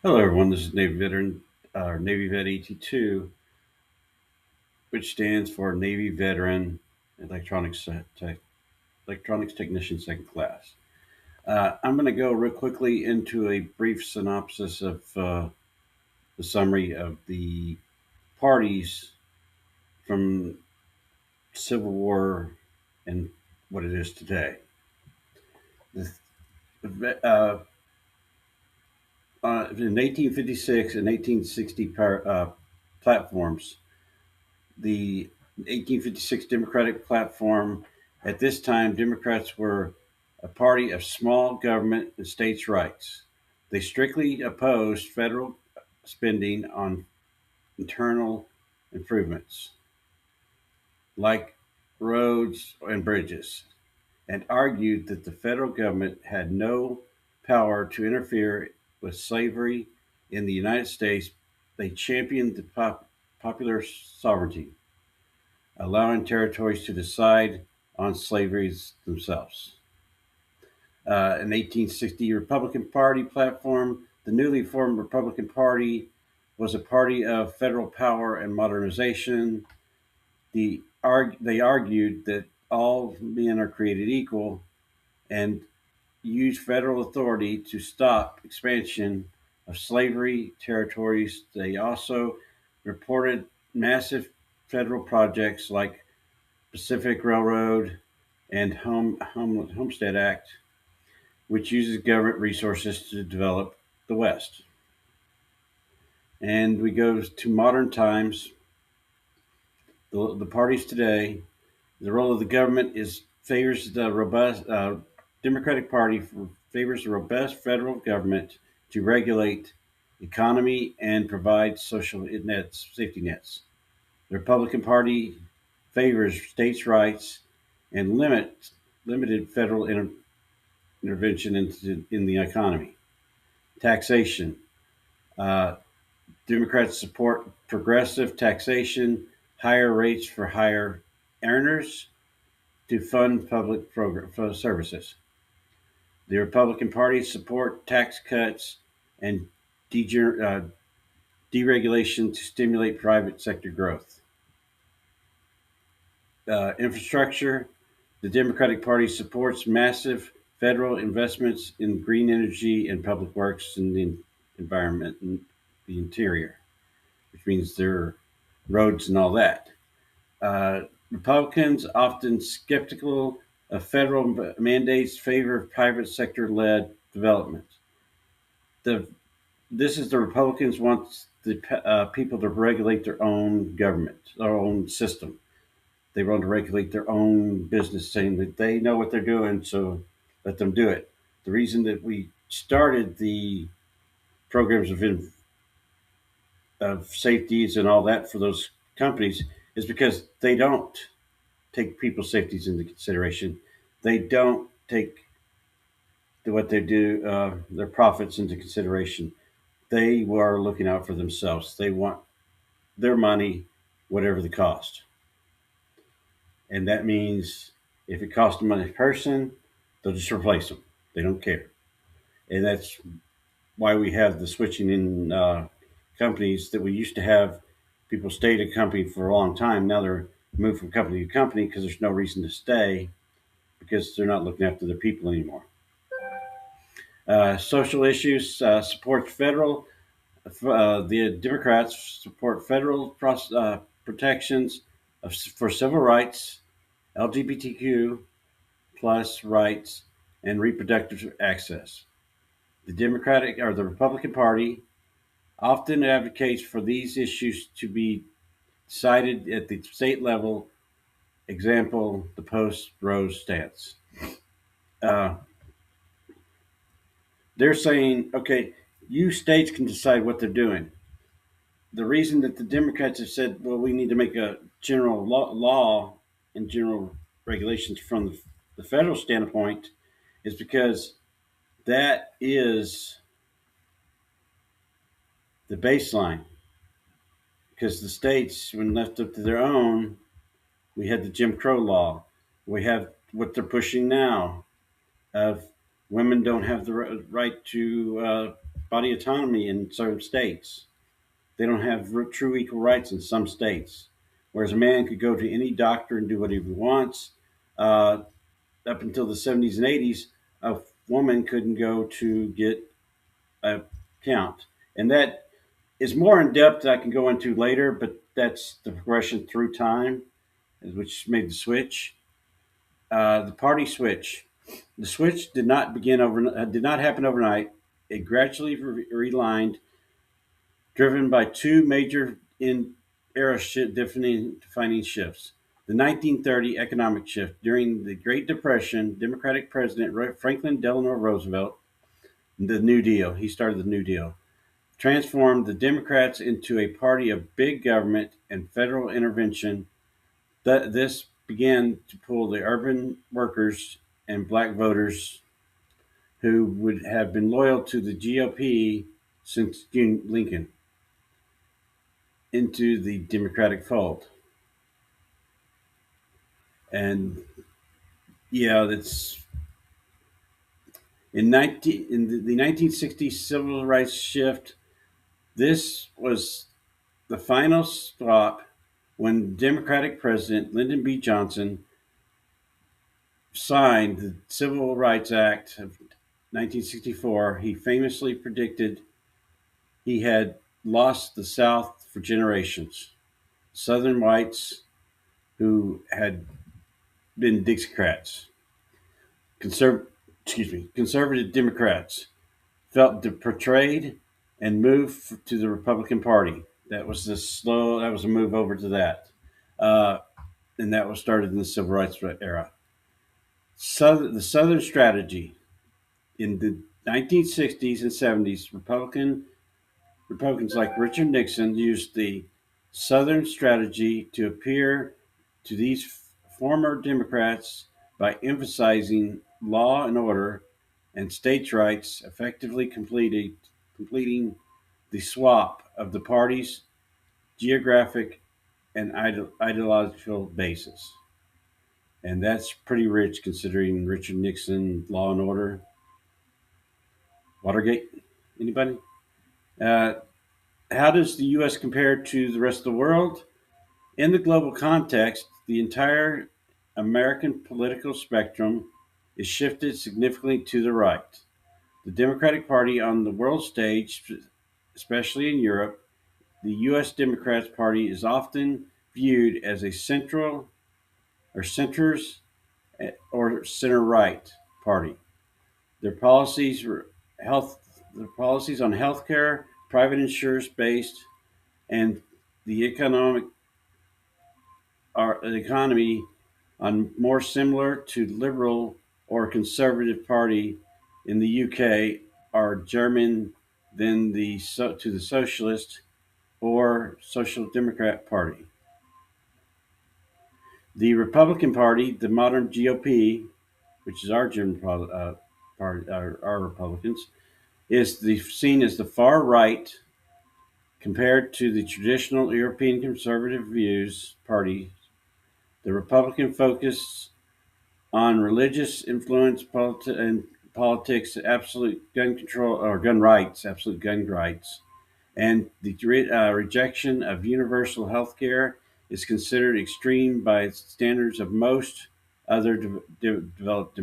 Hello, everyone. This is Navy Veteran, Navy Vet 82, which stands for Navy Veteran Electronics Electronics Technician Second Class. I'm going to go real quickly into a brief synopsis of the summary of the parties from Civil War and what it is today. The, uh, in 1856 and 1860 platforms, the 1856 Democratic platform. At this time, Democrats were a party of small government and states' rights. They strictly opposed federal spending on internal improvements like roads and bridges, and argued that the federal government had no power to interfere with slavery in the United States. They championed the popular sovereignty, allowing territories to decide on slavery themselves. An 1860 Republican Party platform, the newly formed Republican Party was a party of federal power and modernization. They argued that all men are created equal and used federal authority to stop expansion of slavery territories. They also reported massive federal projects like Pacific Railroad and Homestead Act, which uses government resources to develop the West. And we go to modern times. The parties today, the role of the government is favors the robust Democratic Party favors the robust federal government to regulate economy and provide social safety nets. The Republican Party favors states' rights and limited federal intervention in the economy. Taxation. Uh, Democrats support progressive taxation, higher rates for higher earners to fund public program services. The Republican Party support tax cuts and deregulation to stimulate private sector growth. Infrastructure. The Democratic Party supports massive federal investments in green energy and public works and the environment and the interior, which means there are roads and all that. Republicans, often skeptical of federal mandates, favor private sector led development. The, this is the Republicans want the people to regulate their own government, their own system. They want to regulate their own business, saying that they know what they're doing, so let them do it. The reason that we started the programs of safeties and all that for those companies is because they don't take people's safeties into consideration. They don't take what they do, their profits into consideration. They are looking out for themselves. They want their money, whatever the cost. And that means if it costs them a person, they'll just replace them. They don't care. And that's why we have the switching in companies that we used to have people stay at a company for a long time. Now they're moved from company to company because there's no reason to stay because they're not looking after their people anymore. Social issues support federal. The Democrats support federal protections for civil rights, LGBTQ plus rights, and reproductive access. The Republican Party often advocates for these issues to be decided at the state level. Example: the post Rose stance. Uh, they're saying, okay, you states can decide what they're doing. The reason that the Democrats have said, well, we need to make a general law and general regulations from the federal standpoint is because that is the baseline. Because the states, when left up to their own, we had the Jim Crow law. We have what they're pushing now of women don't have the right to body autonomy in certain states. They don't have true equal rights in some states. Whereas a man could go to any doctor and do whatever he wants. Uh, Up until the 70s and 80s, a woman couldn't go to get a count. And that is more in depth I can go into later, but that's the progression through time, which made the switch. The party switch. The switch did not happen overnight. It gradually realigned, driven by two major in era defining shifts. The 1930 economic shift during the Great Depression, Democratic President Franklin Delano Roosevelt, the New Deal. He started the New Deal, transformed the Democrats into a party of big government and federal intervention. This began to pull the urban workers and black voters who would have been loyal to the GOP since Lincoln into the Democratic fold. And yeah, that's in the 1960s civil rights shift. This was the final stop when Democratic President Lyndon B. Johnson signed the Civil Rights Act of 1964. He famously predicted he had lost the South for generations. Southern whites who had been Dixiecrats, conservative Democrats, felt betrayed and moved to the Republican Party. That was a move over to that. And that was started in the Civil Rights era. The Southern strategy in the 1960s and 70s, Republicans like Richard Nixon used the Southern strategy to appear to these former Democrats by emphasizing law and order and states' rights, effectively completing the swap of the party's geographic and ideological basis. And that's pretty rich considering Richard Nixon, Law and Order, Watergate. Anybody? Uh, how does the U.S. compare to the rest of the world? In the global context, the entire American political spectrum is shifted significantly to the right. The Democratic Party on the world stage, especially in Europe, the U.S. Democrats Party is often viewed as a central or centers or center right party. Their policies were their policies on healthcare, private insurance based, and the economy on more similar to liberal or conservative party in the UK are German than to the socialist or social democrat party. The Republican Party, the modern GOP, which is our German party, our Republicans, is seen as the far right compared to the traditional European conservative views party. The Republican focus on religious influence and politics, absolute gun control or gun rights, absolute gun rights, and the rejection of universal health care is considered extreme by standards of most other developed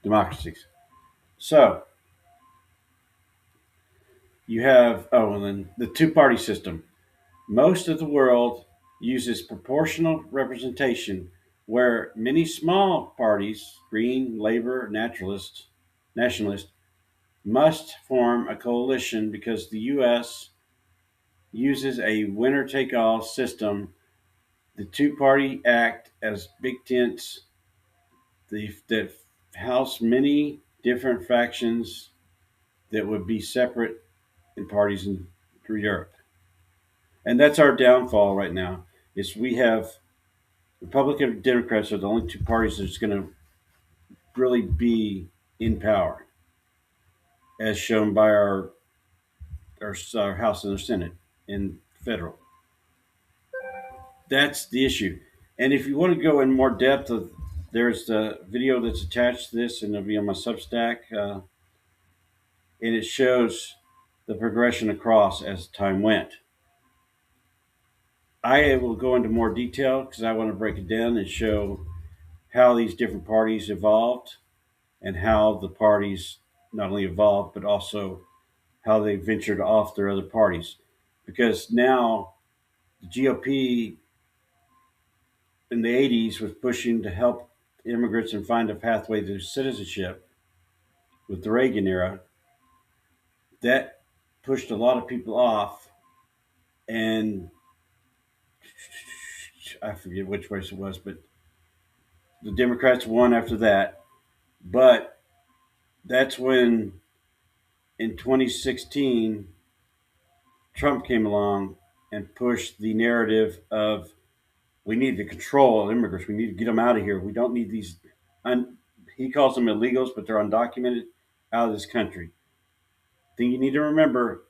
democracies. So you have and then the two-party system. Most of the world uses proportional representation, where many small parties, Green, Labor, Nationalist, must form a coalition because the U.S. uses a winner-take-all system. The two-party act as big tents that house many different factions that would be separate in parties in Europe. And that's our downfall right now. Is we have Republican and Democrats are the only two parties that's going to really be in power, as shown by our House and our Senate in federal. That's the issue. And if you want to go in more depth, there's the video that's attached to this, and it'll be on my Substack. and it shows the progression across as time went. I will go into more detail because I want to break it down and show how these different parties evolved and how the parties not only evolved but also how they ventured off their other parties. Because now the GOP in the 80s was pushing to help immigrants and find a pathway to citizenship with the Reagan era. That pushed a lot of people off, and I forget which race it was, but the Democrats won after that. But that's when in 2016 Trump came along and pushed the narrative of we need to control immigrants. We need to get them out of here. We don't need these. He calls them illegals, but they're undocumented out of this country. The thing you need to remember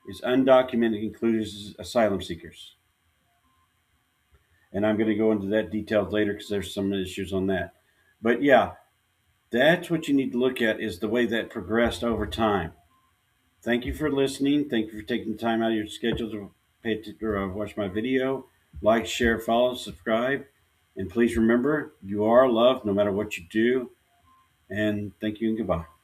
is undocumented includes asylum seekers, and I'm going to go into that details later because there's some issues on that. But yeah, that's what you need to look at is the way that progressed over time. Thank you for listening. Thank you for taking the time out of your schedule to watch my video. Like, share, follow, subscribe. And please remember, you are loved no matter what you do. And thank you and goodbye.